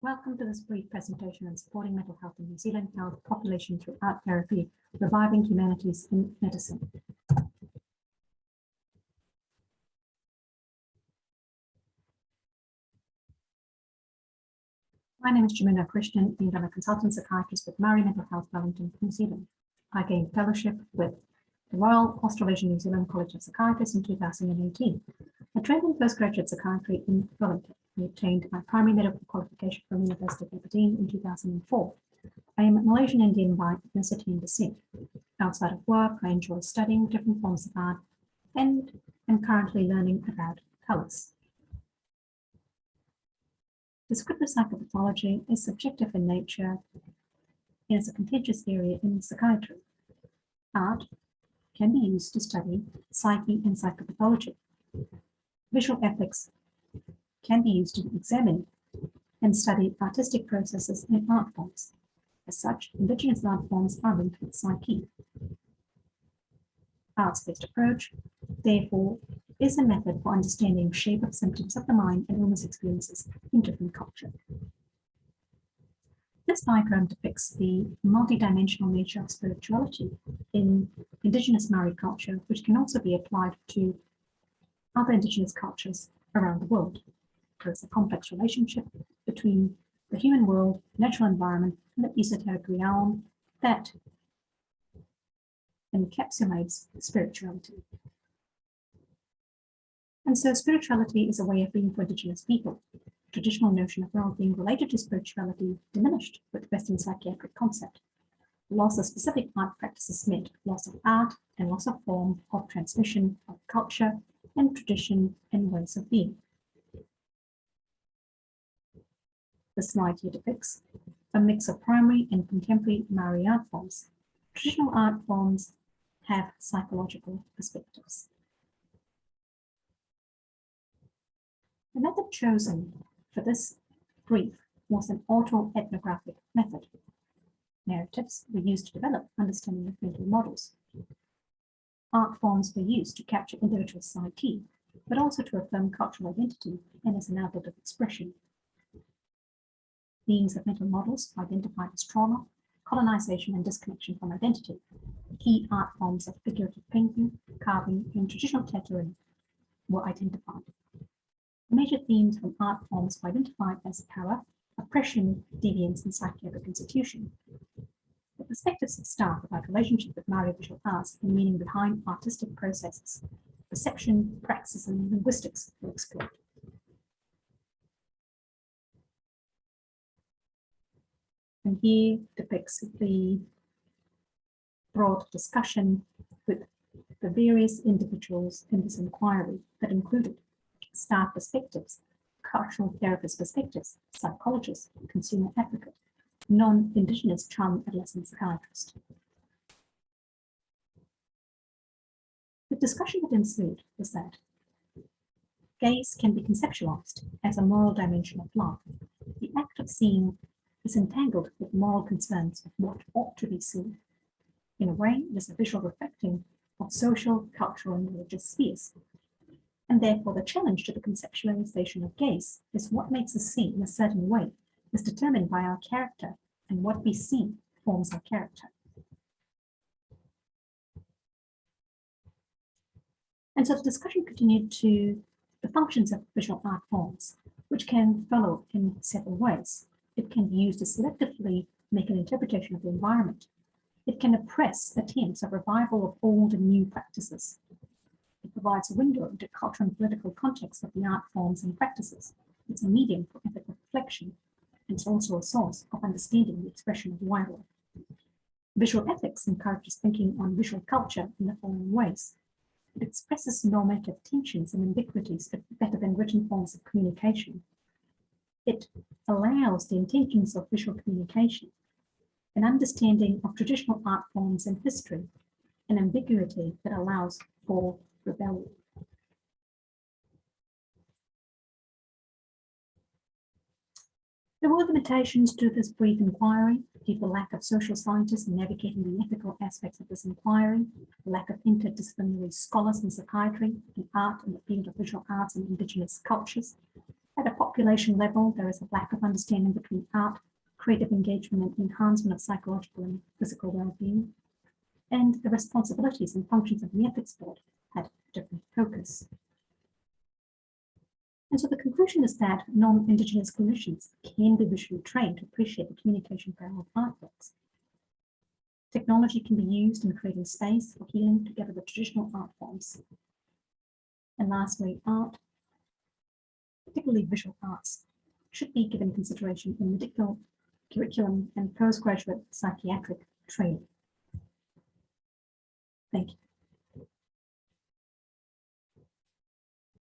Welcome to this brief presentation on supporting mental health in New Zealand health population through art therapy, reviving humanities in medicine. My name is Jamuna, Krishnan, and I'm a consultant psychiatrist with Maori Mental Health, Wellington, New Zealand. I gained fellowship with the Royal Australasian New Zealand College of Psychiatrists in 2018. I trained in postgraduate psychiatry in Wellington. I obtained my primary medical qualification from the University of Aberdeen in 2004. I am Malaysian Indian by ethnicity and descent. Outside of work, I enjoy studying different forms of art and am currently learning about colours. Descriptive psychopathology is subjective in nature and is a contentious area in psychiatry. Art can be used to study psyche and psychopathology. Visual ethics can be used to examine and study artistic processes in art forms. As such, Indigenous art forms are linked with psyche. Arts-based approach, therefore, is a method for understanding shape of symptoms of the mind and illness experiences in different cultures. This diagram depicts the multidimensional nature of spirituality in Indigenous Maori culture, which can also be applied to other Indigenous cultures around the world. There is a complex relationship between the human world, natural environment, and the esoteric realm that encapsulates spirituality. And so spirituality is a way of being for Indigenous people. The traditional notion of well-being related to spirituality diminished with Western psychiatric concept. Loss of specific art practices meant loss of art and loss of form of transmission of culture and tradition and ways of being. The slide here depicts a mix of primary and contemporary Maori art forms. Traditional art forms have psychological perspectives. The method chosen for this brief was an autoethnographic method. Narratives were used to develop understanding of mental models. Art forms were used to capture individual psyche, but also to affirm cultural identity and as an outlet of expression. Themes of mental models were identified as trauma, colonization, and disconnection from identity. Key art forms of figurative painting, carving, and traditional tattooing were identified. Major themes from art forms were identified as power, oppression, deviance, and psychiatric institution. The perspectives of staff about relationship with Maori visual arts and meaning behind artistic processes, perception, praxis, and linguistics were explored. And here depicts the broad discussion with the various individuals in this inquiry that included staff perspectives, cultural therapist perspectives, psychologist, consumer advocate, non-Indigenous child and adolescent psychiatrist. The discussion that ensued was that gaze can be conceptualized as a moral dimension of life. The act of seeing is entangled with moral concerns of what ought to be seen. In a way, it is a visual reflecting of social, cultural, and religious spheres. And therefore, the challenge to the conceptualization of gaze is what makes us see in a certain way is determined by our character, and what we see forms our character. And so the discussion continued to the functions of visual art forms, which can follow in several ways. It can be used to selectively make an interpretation of the environment. It can oppress attempts of revival of old and new practices. It provides a window into cultural and political context of the art forms and practices. It's a medium for ethical reflection, and it's also a source of understanding the expression of wildlife. Visual ethics encourages thinking on visual culture in the following ways. It expresses normative tensions and ambiguities that have been written forms of communication. It allows the intentions of visual communication, an understanding of traditional art forms and history, an ambiguity that allows for rebellion. There were limitations to this brief inquiry due to the lack of social scientists in navigating the ethical aspects of this inquiry, the lack of interdisciplinary scholars in psychiatry, in art, and the field of visual arts and Indigenous cultures, At a population level, there is a lack of understanding between art, creative engagement, and enhancement of psychological and physical well-being, and the responsibilities and functions of the ethics board had different focus. And so the conclusion is that non-Indigenous clinicians can be visually trained to appreciate the communication power of artworks. Technology can be used in creating space for healing together with traditional art forms. And lastly, art, particularly visual arts, should be given consideration in medical curriculum and postgraduate psychiatric training. Thank you.